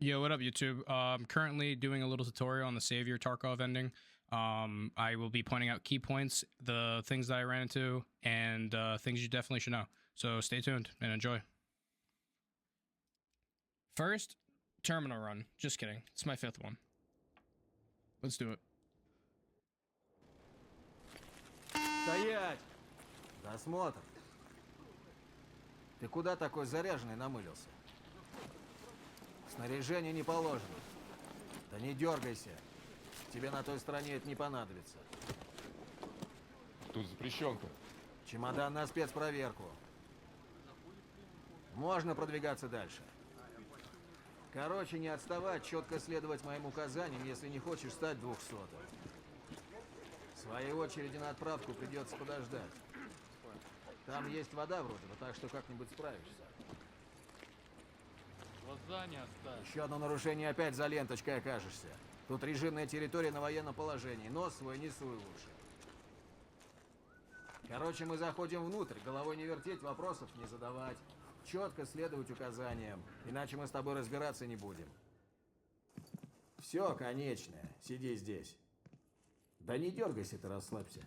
Yo, what up, YouTube? I'm currently doing a little tutorial on the Savior Tarkov ending. I will be pointing out key points, the things that I ran into, and things you definitely should know. So stay tuned and enjoy. First, terminal run. Just kidding. It's my fifth one. Let's do it. Стоять! Досмотр. Ты куда такой заряженный намылился? Снаряжение не положено. Да не дергайся. Тебе на той стороне это не понадобится. Тут запрещенка. Чемодан на спецпроверку. Можно продвигаться дальше. Короче, не отставать, четко следовать моим указаниям, если не хочешь стать 200-м. В своей очереди на отправку придется подождать. Там есть вода вроде бы, так что как-нибудь справишься. Глаза не оставь. Еще одно нарушение, опять за ленточкой окажешься. Тут режимная территория на военном положении. Нос свой не суй лучше. Короче, мы заходим внутрь, головой не вертеть, вопросов не задавать. Четко следовать указаниям, иначе мы с тобой разбираться не будем. Все, конечное. Сиди здесь. Да не дергайся ты, расслабься.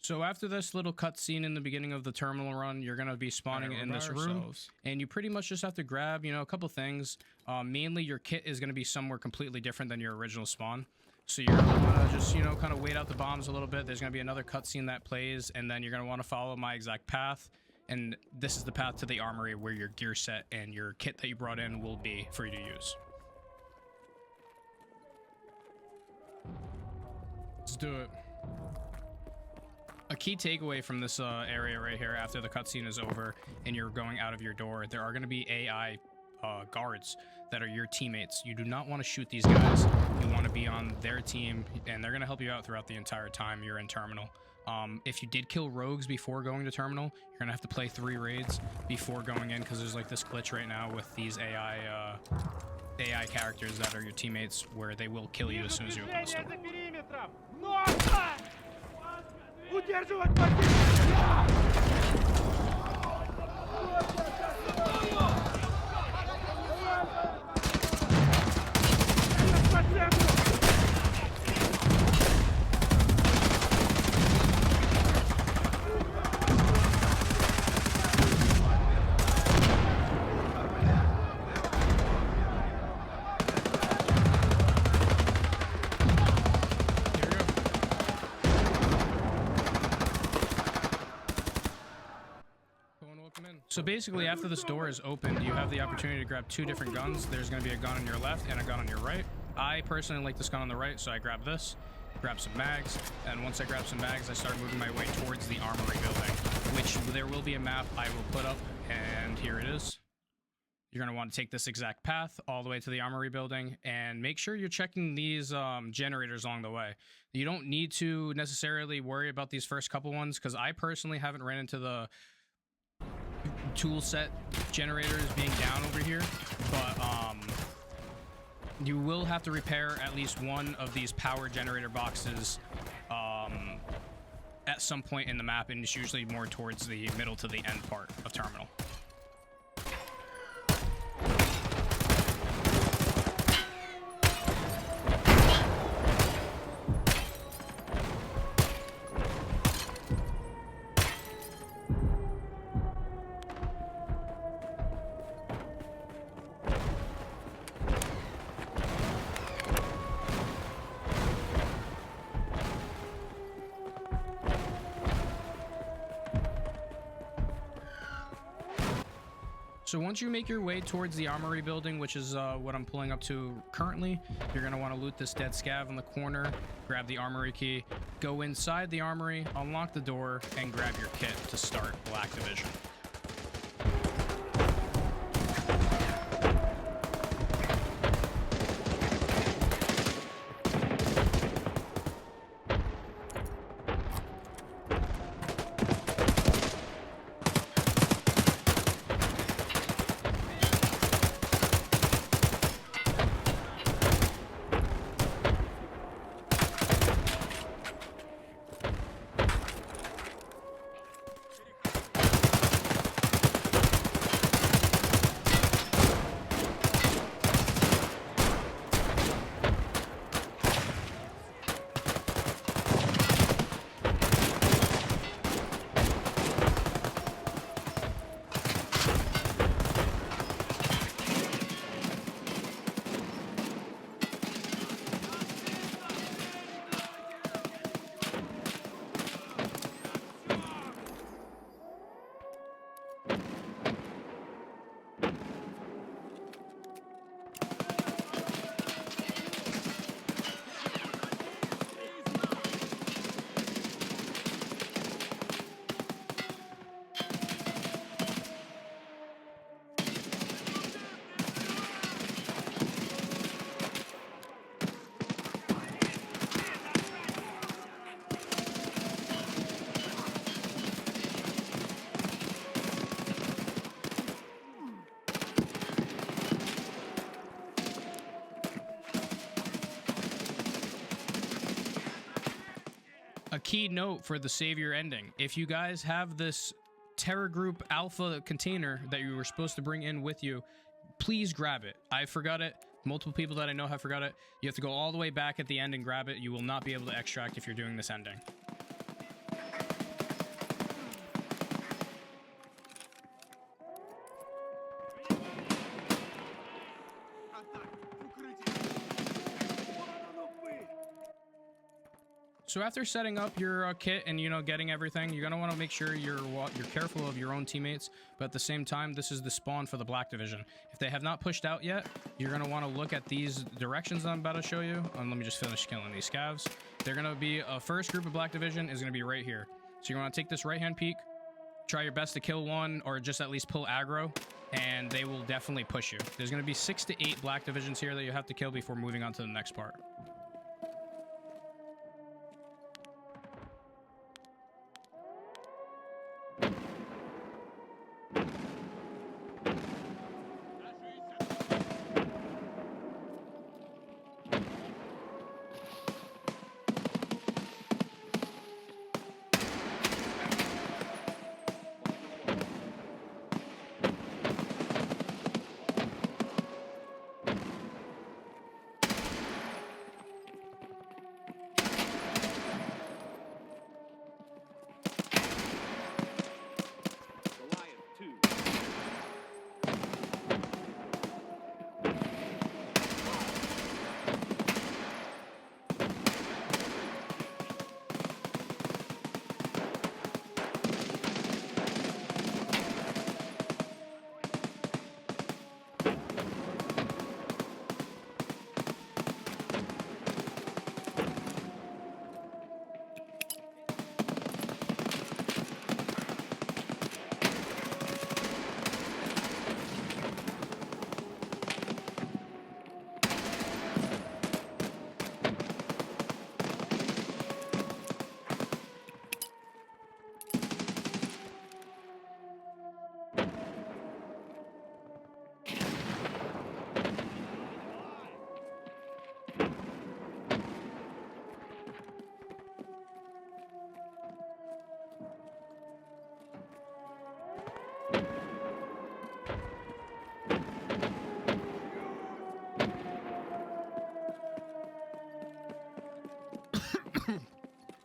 So after this little cutscene in the beginning of the terminal run, you're going to be spawning in this room, and you pretty much just have to grab, a couple things. Mainly your kit is going to be somewhere completely different than your original spawn. So you're going to want to just, kind of wait out the bombs a little bit. There's going to be another cutscene that plays, and then you're going to want to follow my exact path. And this is the path to the armory where your gear set and your kit that you brought in will be for you to use. Let's do it. A key takeaway from this area right here after the cutscene is over and you're going out of your door, there are going to be AI guards that are your teammates. You do not want to shoot these guys. You want to be on their team, and they're going to help you out throughout the entire time you're in terminal. If you did kill rogues before going to terminal, you're going to have to play 3 raids before going in, because there's like this glitch right now with these AI characters that are your teammates where they will kill you as soon as you open the store. Удерживать позицию! So basically, after this door is opened, you have the opportunity to grab 2 different guns. There's going to be a gun on your left and a gun on your right. I personally like this gun on the right, so I grab this, grab some mags, and once I grab some mags, I start moving my way towards the armory building, which there will be a map I will put up, and here it is. You're going to want to take this exact path all the way to the armory building, and make sure you're checking these generators along the way. You don't need to necessarily worry about these first couple ones, because I personally haven't ran into the tool set generators being down over here, but you will have to repair at least one of these power generator boxes at some point in the map, and it's usually more towards the middle to the end part of terminal. So once you make your way towards the armory building, which is what I'm pulling up to currently, you're going to want to loot this dead scav in the corner, grab the armory key, go inside the armory, unlock the door, and grab your kit to start Black Division. a key note for the Savior ending. If you guys have this Terror Group Alpha container that you were supposed to bring in with you, please grab it. I forgot it. Multiple people that I know have forgot it. You have to go all the way back at the end and grab it. You will not be able to extract if you're doing this ending. So after setting up your kit and, you know, getting everything, you're going to want to make sure you're careful of your own teammates, but at the same time, this is the spawn for the Black Division. If they have not pushed out yet, you're going to want to look at these directions I'm about to show you. Let me just finish killing these scavs. They're going to be a first group of Black Division is going to be right here. So you're going to take this right-hand peek, try your best to kill one or just at least pull aggro, and they will definitely push you. There's going to be 6 to 8 Black Divisions here that you have to kill before moving on to the next part.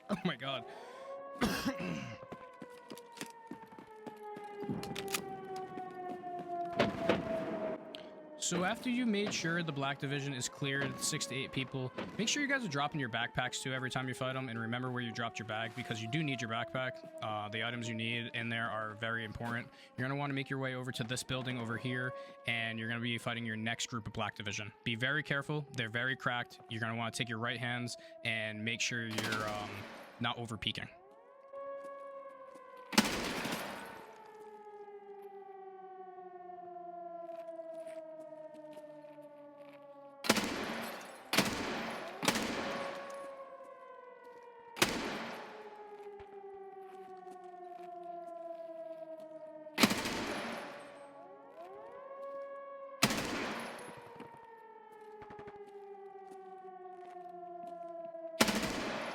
Oh my god. So after you made sure the Black Division is cleared, 6 to 8 people, make sure you guys are dropping your backpacks too every time you fight them, and remember where you dropped your bag because you do need your backpack. The items you need in there are very important. You're going to want to make your way over to this building over here, and you're going to be fighting your next group of Black Division. Be very careful. They're very cracked. You're going to want to take your right hands and make sure you're not over peeking.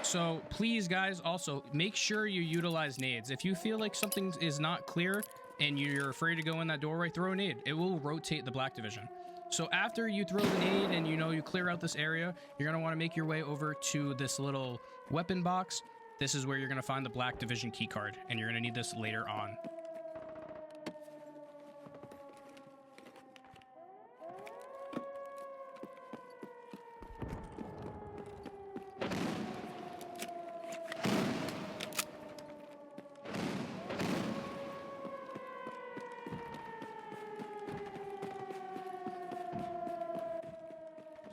So please, guys, also make sure you utilize nades. If you feel like something is not clear and you're afraid to go in that doorway, throw a nade. It will rotate the Black Division. So after you throw the nade and you clear out this area, you're going to want to make your way over to this little weapon box. This is where you're going to find the Black Division key card, and you're going to need this later on.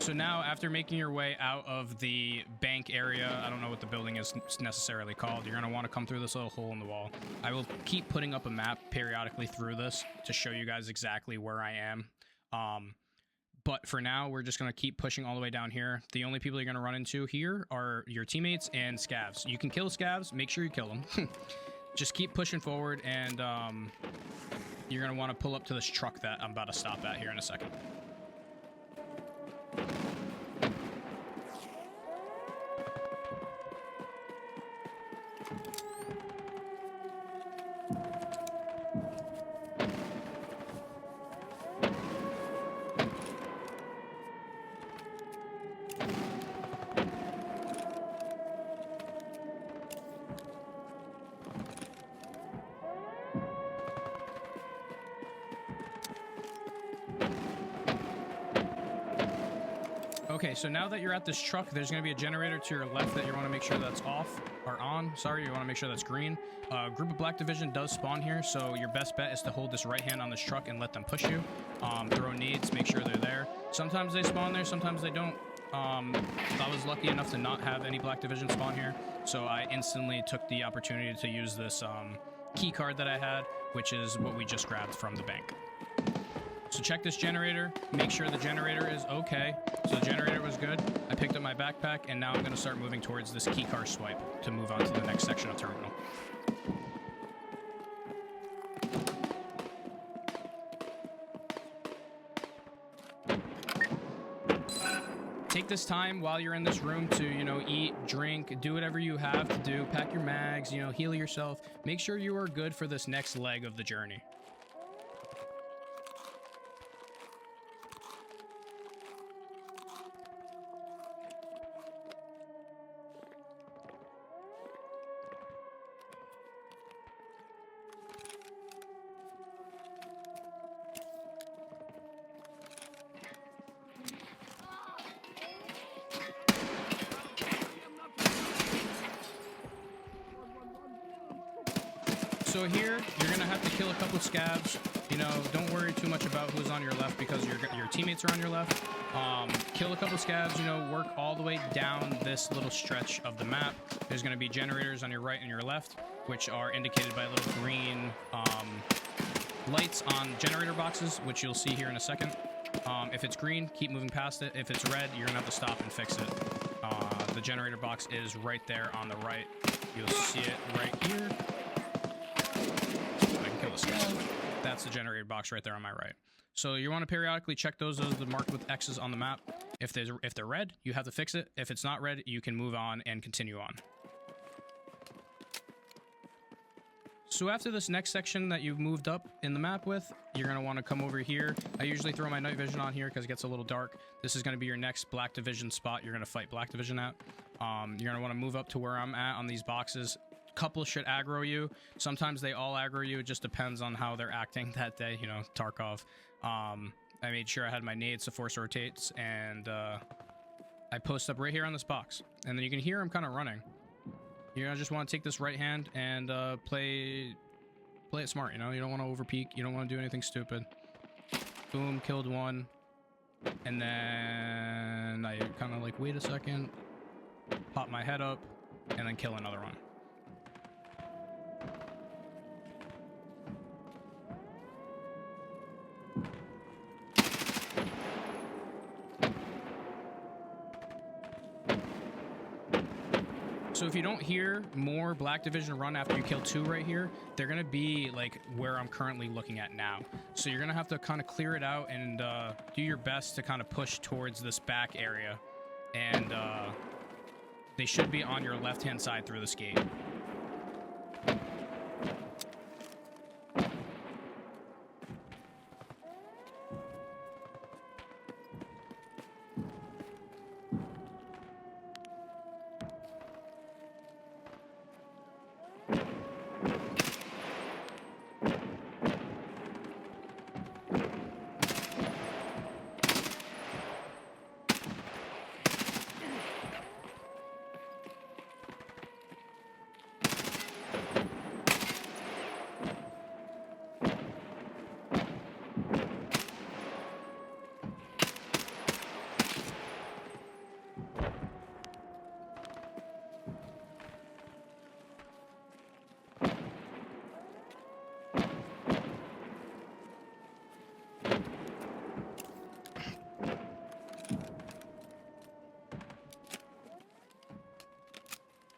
So now, after making your way out of the bank area, I don't know what the building is necessarily called, you're going to want to come through this little hole in the wall. I will keep putting up a map periodically through this to show you guys exactly where I am. But for now, we're just going to keep pushing all the way down here. The only people you're going to run into here are your teammates and scavs. You can kill scavs. Make sure you kill them. Just keep pushing forward, and you're going to want to pull up to this truck that I'm about to stop at here in a second. Okay, so now that you're at this truck, there's going to be a generator to your left that you want to make sure that's off, or on, sorry, you want to make sure that's green. Group of Black Division does spawn here, so your best bet is to hold this right hand on this truck and let them push you. Throw nades, make sure they're there. Sometimes they spawn there, sometimes they don't. I was lucky enough to not have any Black Division spawn here, so I instantly took the opportunity to use this key card that I had, which is what we just grabbed from the bank. So check this generator, make sure the generator is okay. So the generator was good. I picked up my backpack, and now I'm going to start moving towards this key card swipe to move on to the next section of terminal. Take this time while you're in this room to, you know, eat, drink, do whatever you have to do, pack your mags, you know, heal yourself. Make sure you are good for this next leg of the journey. So here, you're gonna have to kill a couple scabs. You know, don't worry too much about who's on your left because your teammates are on your left. Kill a couple scabs, you know, work all the way down this little stretch of the map. There's gonna be generators on your right and your left, which are indicated by little green lights on generator boxes, which you'll see here in a second. If it's green, keep moving past it. If it's red, you're gonna have to stop and fix it. The generator box is right there on the right. You'll see it right here. I can kill the scab. That's the generator box right there on my right. So you want to periodically check those are marked with X's on the map. If they're red, you have to fix it. If it's not red, you can move on and continue on. So after this next section that you've moved up in the map with, you're going to want to come over here. I usually throw my night vision on here because it gets a little dark. This is going to be your next Black Division spot you're going to fight Black Division at. You're going to want to move up to where I'm at on these boxes. Couple should aggro you. Sometimes they all aggro you. It just depends on how they're acting that day. You know, Tarkov. I made sure I had my nades to force rotates, and I post up right here on this box. And then you can hear him kind of running. You're gonna just want to take this right hand and play it smart. You know, you don't want to overpeak. You don't want to do anything stupid. Boom, killed one, and then I kind of like wait a second, pop my head up, and then kill another one. So if you don't hear more Black Division run after you kill two right here, they're going to be like where I'm currently looking at now. So you're going to have to kind of clear it out and do your best to kind of push towards this back area. And they should be on your left-hand side through this gate.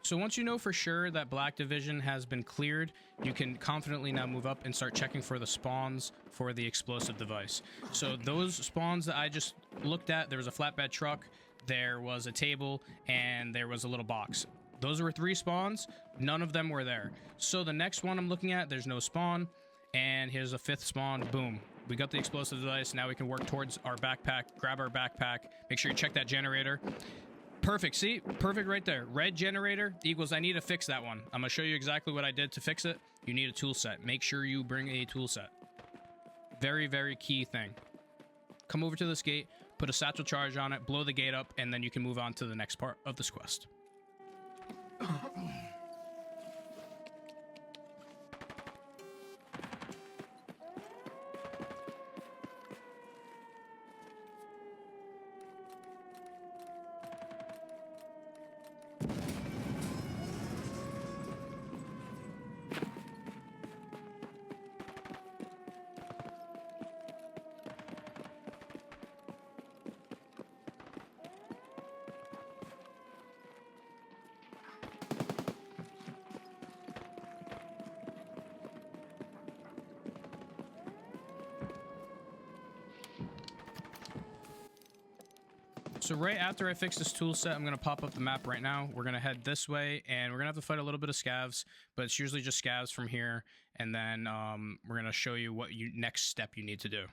So once you know for sure that Black Division has been cleared, you can confidently now move up and start checking for the spawns for the explosive device. So those spawns that I just looked at, there was a flatbed truck, there was a table, and there was a little box. Those were 3 spawns. None of them were there. So the next one I'm looking at, there's no spawn. And here's a 5th spawn. Boom. We got the explosive device. Now we can work towards our backpack, grab our backpack. Make sure you check that generator. Perfect. See? Perfect right there. Red generator equals I need to fix that one. I'm going to show you exactly what I did to fix it. You need a tool set. Make sure you bring a tool set. Very, very key thing. Come over to this gate. put a satchel charge on it, blow the gate up, and then you can move on to the next part of this quest. So right after I fix this tool set, I'm going to pop up the map right now. We're going to head this way, and we're going to have to fight a little bit of scavs, but it's usually just scavs from here, and then we're going to show you what next step you need to do.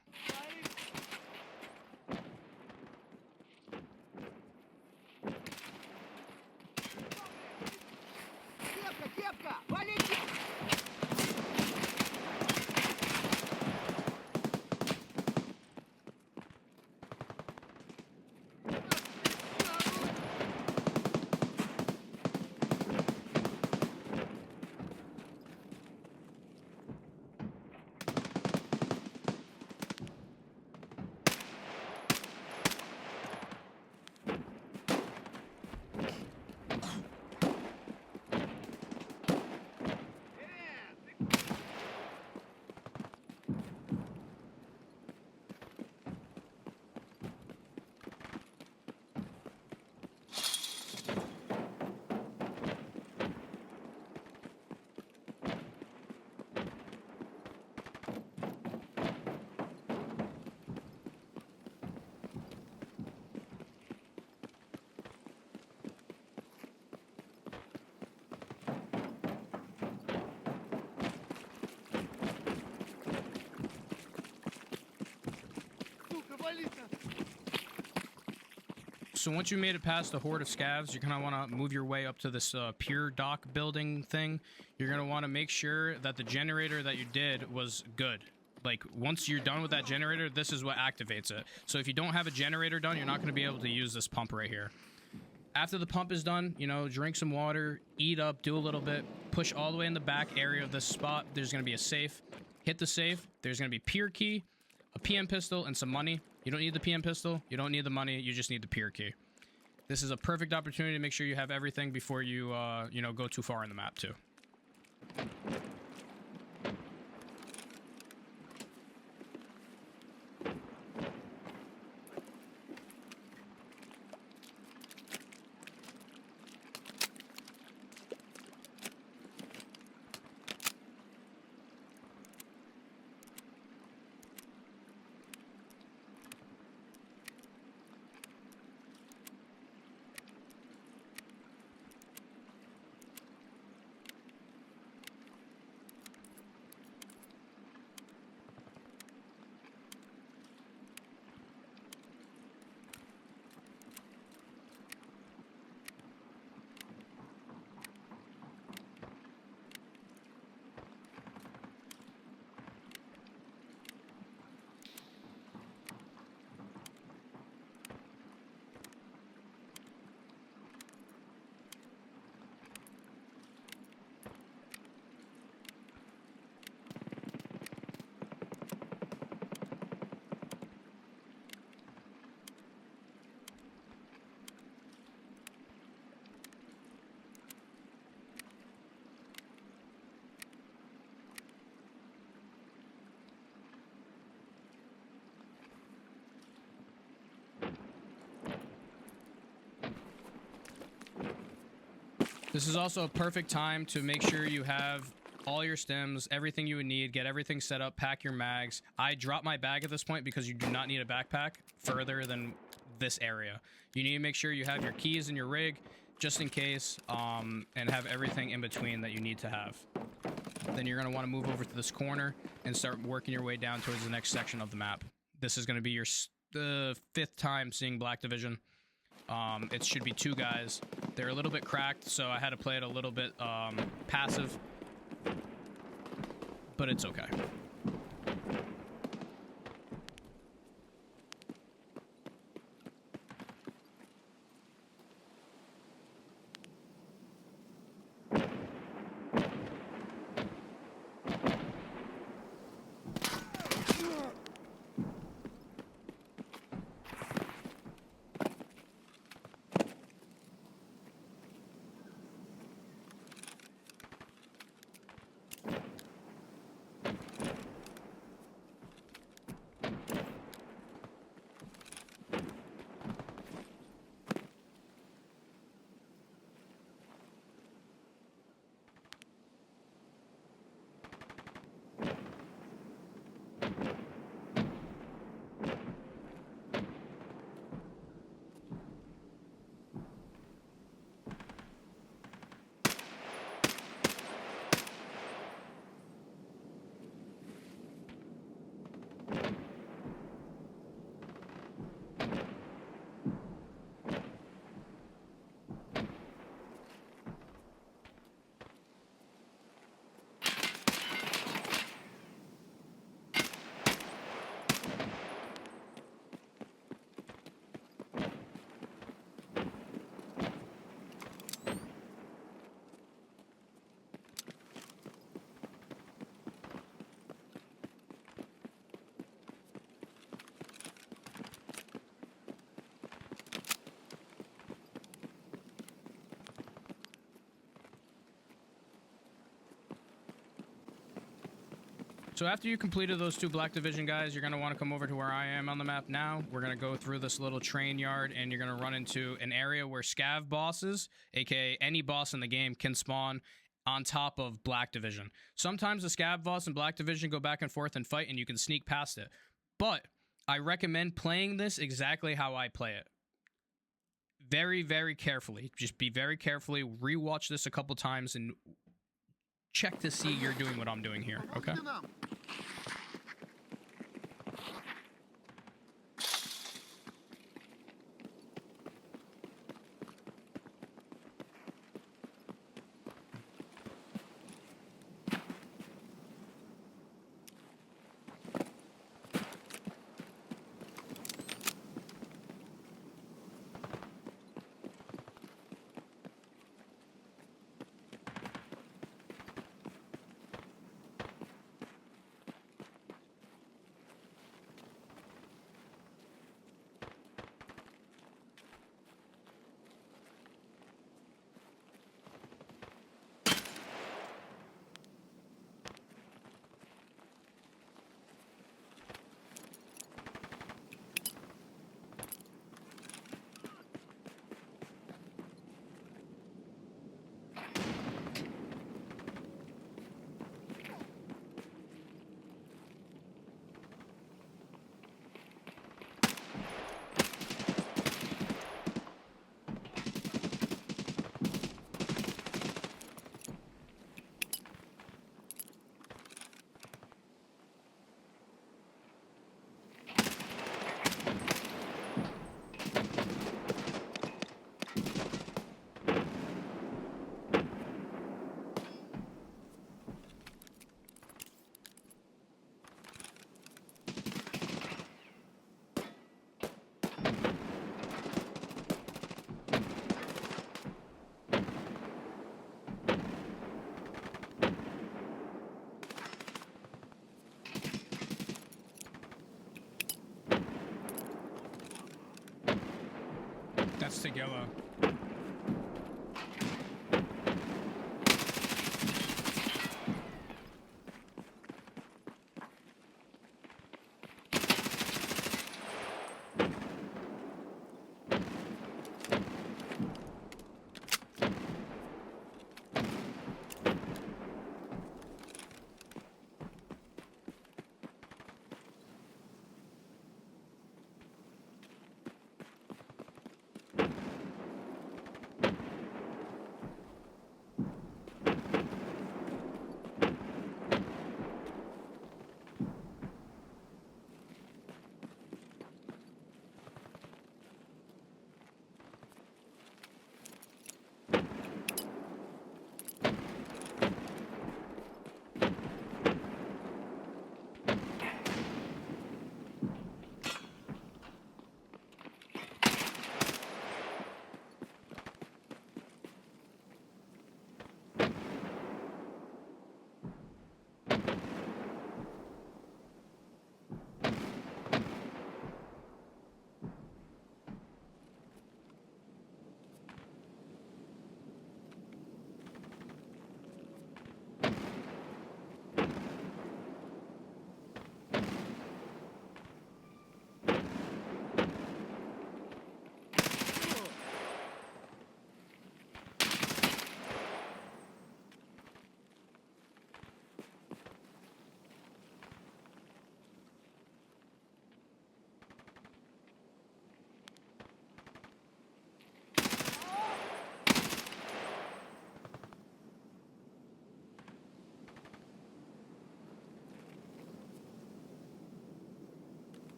So once you made it past the horde of scavs, you're going to want to move your way up to this Pier dock building thing. You're going to want to make sure that the generator that you did was good. Like, once you're done with that generator, this is what activates it. So if you don't have a generator done, you're not going to be able to use this pump right here. After the pump is done, you know, drink some water, eat up, do a little bit, push all the way in the back area of this spot. There's going to be a safe. Hit the safe. There's going to be Pier key, a PM pistol, and some money. You don't need the PM pistol. You don't need the money. You just need the Pier key. This is a perfect opportunity to make sure you have everything before you, you know, go too far in the map, too. This is also a perfect time to make sure you have all your stems, everything you would need, get everything set up, pack your mags. I drop my bag at this point because you do not need a backpack further than this area. You need to make sure you have your keys in your rig just in case, and have everything in between that you need to have. Then you're going to want to move over to this corner and start working your way down towards the next section of the map. This is going to be your the 5th time seeing Black Division. It should be 2 guys. They're a little bit cracked, so I had to play it a little bit passive, but it's okay. So after you completed those 2 Black Division guys, you're going to want to come over to where I am on the map now. We're going to go through this little train yard, and you're going to run into an area where scav bosses, aka any boss in the game, can spawn on top of Black Division. Sometimes the scav boss and Black Division go back and forth and fight, and you can sneak past it. But I recommend playing this exactly how I play it. Very, very carefully. Just be very carefully. Rewatch this a couple times and check to see you're doing what I'm doing here, okay? That's together.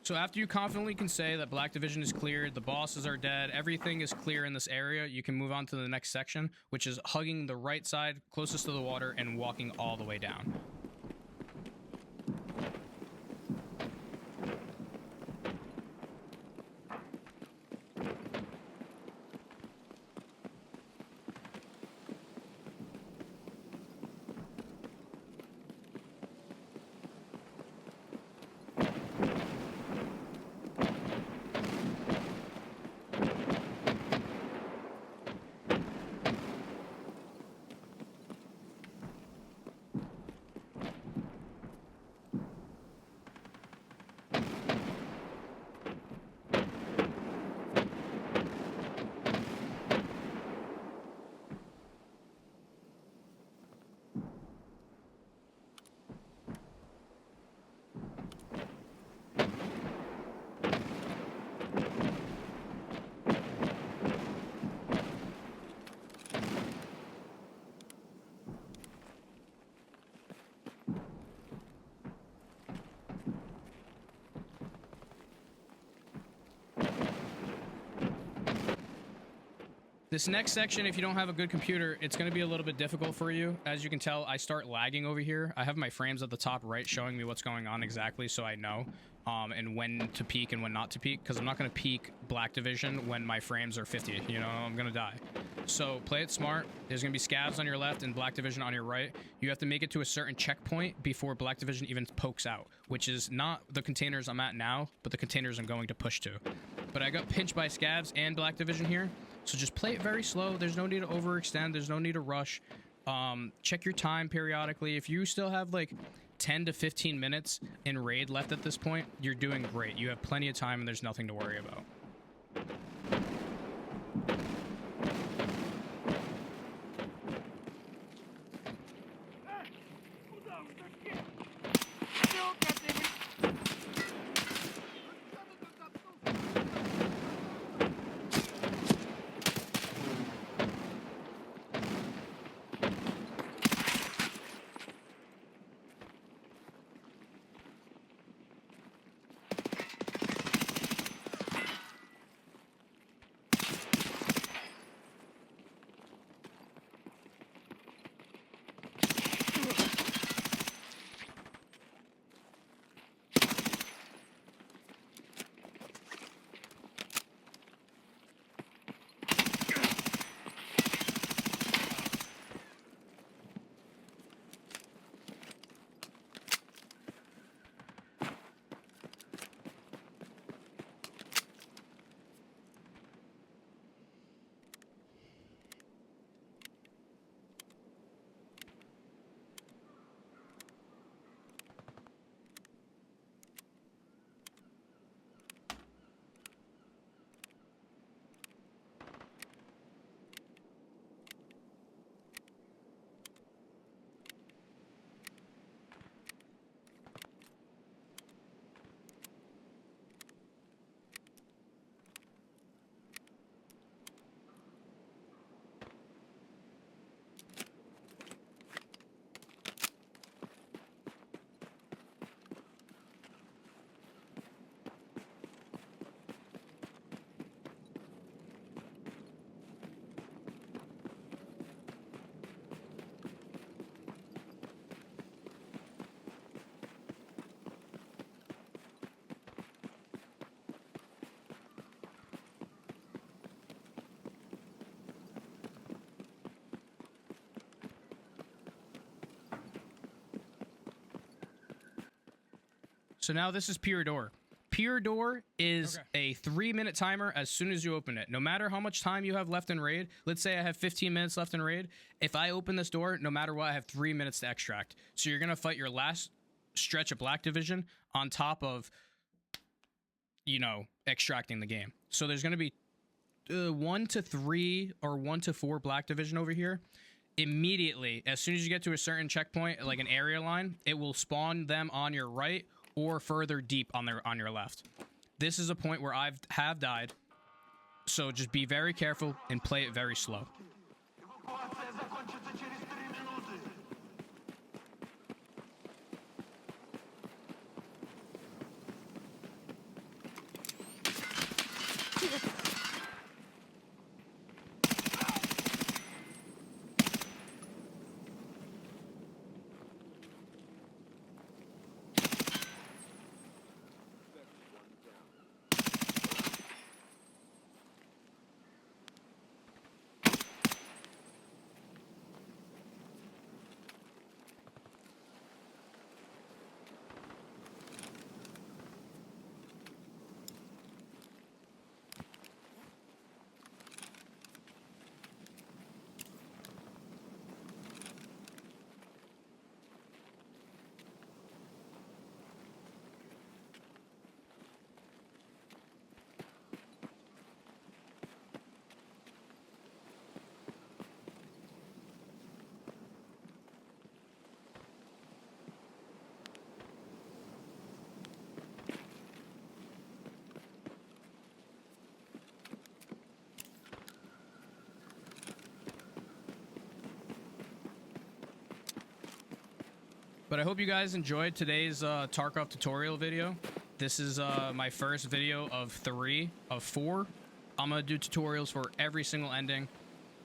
So after you confidently can say that Black Division is cleared, the bosses are dead, everything is clear in this area, you can move on to the next section, which is hugging the right side closest to the water and walking all the way down. This next section, if you don't have a good computer, it's going to be a little bit difficult for you. As you can tell, I start lagging over here. I have my frames at the top right showing me what's going on exactly, so I know and when to peek and when not to peek, because I'm not going to peek Black Division when my frames are 50. You know, I'm going to die. So play it smart. There's going to be scavs on your left and Black Division on your right. You have to make it to a certain checkpoint before Black Division even pokes out, which is not the containers I'm at now, but the containers I'm going to push to. But I got pinched by scavs and Black Division here. So just play it very slow. There's no need to overextend. There's no need to rush. Check your time periodically. If you still have like 10 to 15 minutes in raid left at this point, you're doing great. You have plenty of time and there's nothing to worry about. So now this is Pier door. Pier door is a 3-minute timer as soon as you open it. No matter how much time you have left in raid, let's say I have 15 minutes left in raid. If I open this door, no matter what, I have 3 minutes to extract. So you're going to fight your last stretch of Black Division on top of, you know, extracting the game. So there's going to be 1 to 3 or 1 to 4 Black Division over here. Immediately, as soon as you get to a certain checkpoint, like an area line, it will spawn them on your right or further deep on your left. This is a point where I have died, so just be very careful and play it very slow. But I hope you guys enjoyed today's Tarkov tutorial video. This is my first video of 3 of 4. I'm gonna do tutorials for every single ending.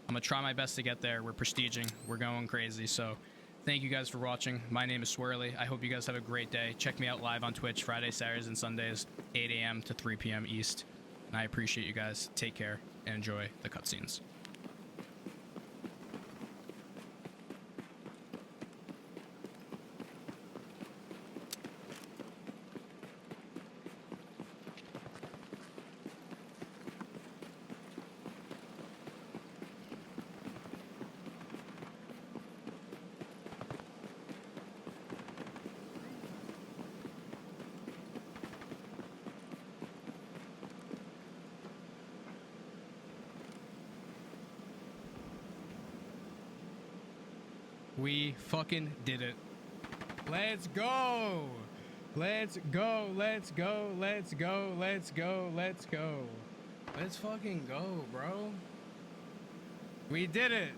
I'm gonna try my best to get there. We're prestiging. We're going crazy. So thank you guys for watching. My name is Swirly. I hope you guys have a great day. Check me out live on Twitch Fridays, Saturdays, and Sundays, 8 a.m. to 3 p.m. East. And I appreciate you guys. Take care and enjoy the cutscenes. We fucking did it. Let's go. Let's go. Let's go. Let's go. Let's go. Let's go. Let's fucking go, bro. We did it.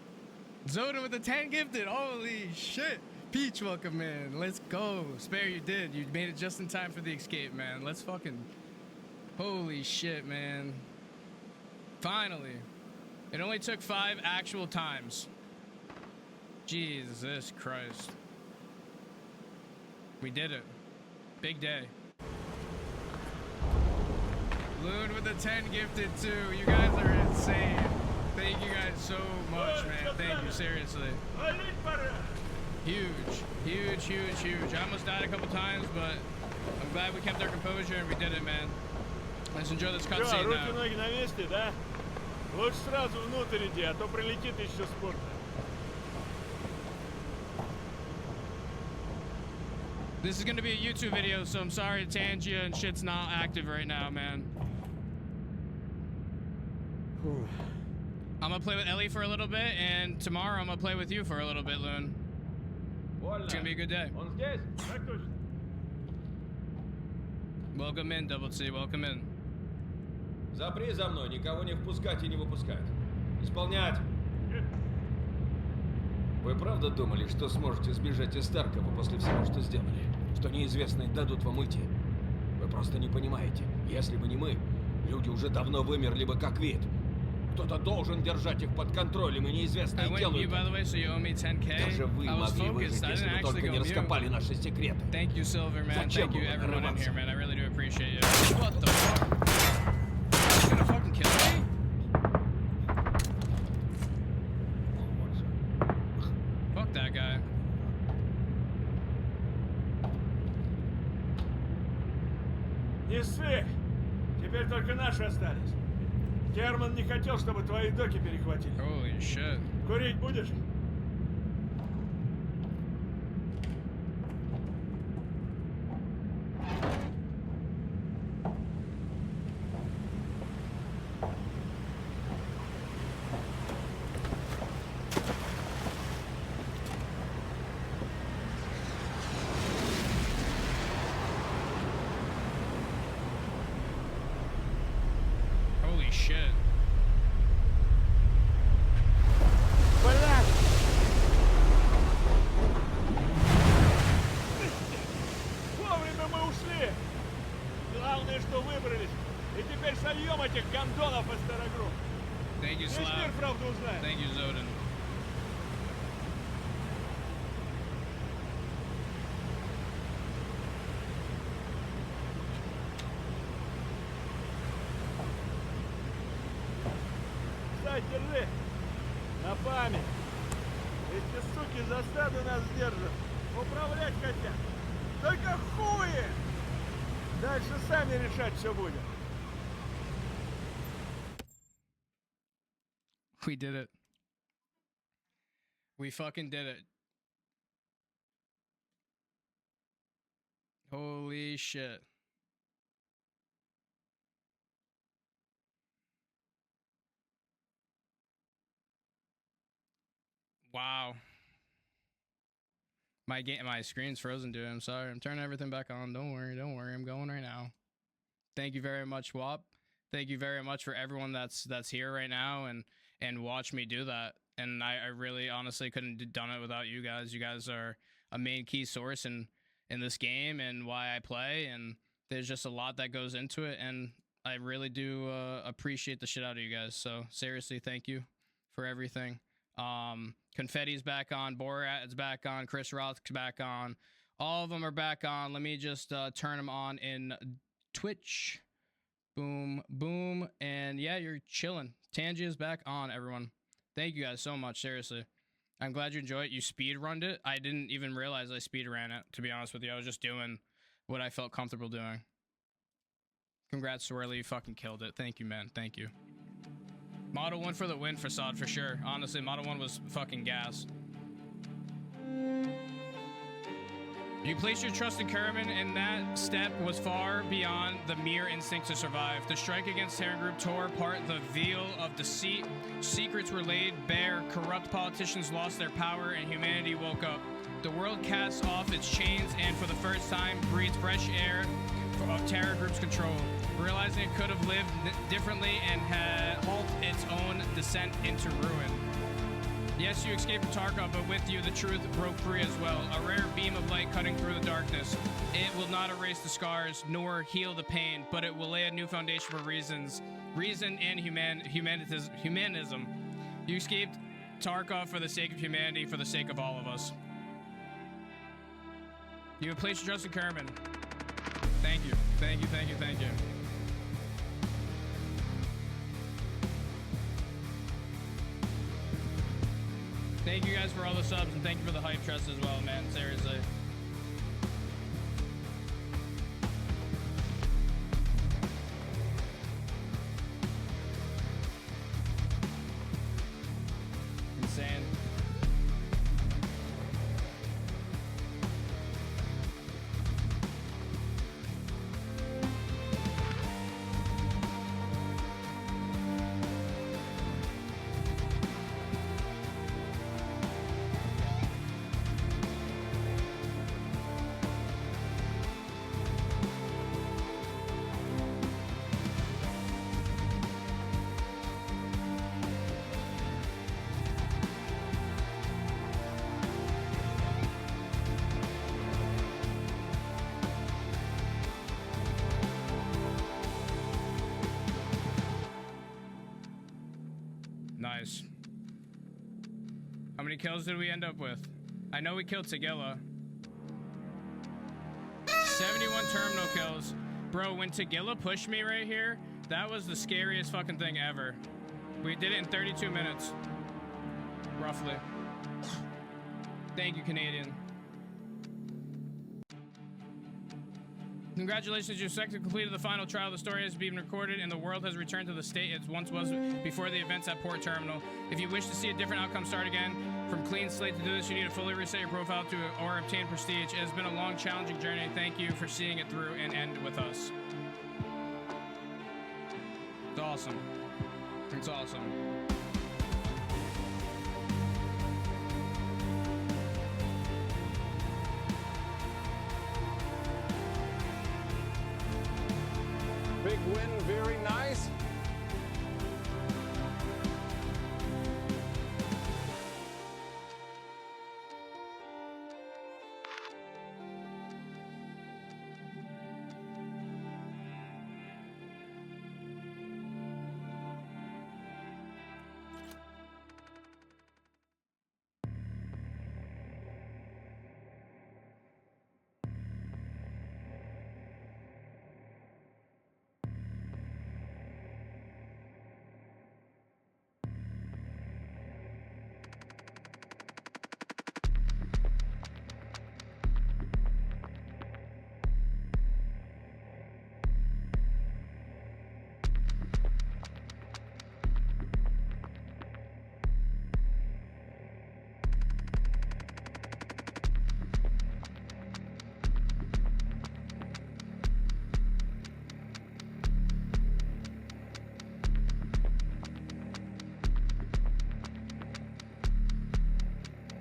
Zoda with the 10 gifted. Holy shit. Peach, welcome in. Let's go. Spare, you did. You made it just in time for the escape, man. Let's fucking... Holy shit, man. Finally. It only took 5 actual times. Jesus Christ. We did it. Big day. Loon with the 10 gifted too. You guys are insane. Thank you guys so much, man. Thank you, seriously. Huge. Huge, huge, huge. I almost died a couple times, but I'm glad we kept our composure and we did it, man. Let's enjoy this cutscene now. Руки-ноги на месте, да? Лучше сразу внутрь иди, а то прилетит еще спорт. This is gonna be a YouTube video, so I'm sorry Tangia and shit's not active right now, man. I'm gonna play with Ellie for a little bit, and tomorrow I'm gonna play with you for a little bit, Loon. It's gonna be a good day. Он здесь? Так точно. Welcome in, Double C, welcome in. Запри за мной, никого не впускать и не выпускать. Исполнять! Вы правда думали, что сможете сбежать из Таркова после всего, что сделали? Что неизвестные дадут вам уйти? Вы просто не понимаете. Если бы не мы, люди уже давно вымерли бы как вид. Кто-то должен держать их под контролем, и неизвестные делают. Даже вы могли выжить, если бы только не раскопали наши секреты. Зачем вы вырываться? What the fuck? He's gonna fucking kill me? Fuck that guy. Не ссы! Теперь только наши остались. Герман не хотел, чтобы твои доки перехватили. Holy shit. Курить будешь? Holy shit. Блядь! Вовремя мы ушли! Главное, что выбрались. И теперь сольем этих гондонов из старогрупп. Thank you, Весь мир Slav. правду узнает. Thank you, Zoden. Кстати, держи. На память. Эти суки засаду нас держат. Управлять хотят. Только хуи! Дальше сами решать все будем. We did it. We fucking did it. Holy shit. Wow. My screen's frozen, dude. I'm sorry. I'm turning everything back on. Don't worry. Don't worry. I'm going right now. Thank you very much, WAP. Thank you very much for everyone that's here right now and watch me do that. And I really honestly couldn't have done it without you guys. You guys are a main key source in this game and why I play, and there's just a lot that goes into it, and I really do appreciate the shit out of you guys. So seriously, thank you for everything. Confetti's back on, Borat is back on, Chris Roth's back on, all of them are back on. Let me just turn them on in Twitch. Boom, boom, and yeah, you're chilling. Tangi is back on, everyone. Thank you guys so much, seriously. I'm glad you enjoy it. You speed runned it. I didn't even realize I speed ran it, to be honest with you. I was just doing what I felt comfortable doing. Congrats, Swirly. You fucking killed it. Thank you, man. Thank you. Model 1 for the win, Facade, for sure. Honestly, Model 1 was fucking gas. You placed your trust in Kerman, and that step was far beyond the mere instinct to survive. The strike against Terran Group tore apart the veil of deceit. Secrets were laid bare. Corrupt politicians lost their power, and humanity woke up. The world cast off its chains, and for the first time, breathed fresh air of Terran Group's control. Realizing it could have lived differently and had halted its own descent into ruin. Yes, you escaped from Tarkov, but with you, the truth broke free as well. A rare beam of light cutting through the darkness. It will not erase the scars, nor heal the pain, but it will lay a new foundation for reason and humanism. You escaped Tarkov for the sake of humanity, for the sake of all of us. You have placed your trust in Kerman. Thank you. Thank you, thank you, thank you. Thank you guys for all the subs, and thank you for the hype trust as well, man. Seriously. Insane. Nice. How many kills did we end up with? I know we killed Tagilla. 71 terminal kills. Bro, when Tagilla pushed me right here, that was the scariest fucking thing ever. We did it in 32 minutes. Roughly. Thank you, Canadian. Congratulations, you completed the final trial. The story has been recorded and the world has returned to the state it once was before the events at Port Terminal. If you wish to see a different outcome start again, from clean slate to do this, you need to fully reset your profile or obtain prestige. It has been a long, challenging journey. Thank you for seeing it through and end with us. It's awesome. It's awesome. Big win, very nice.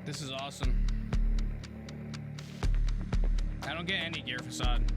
This is awesome. I don't get any gear facade.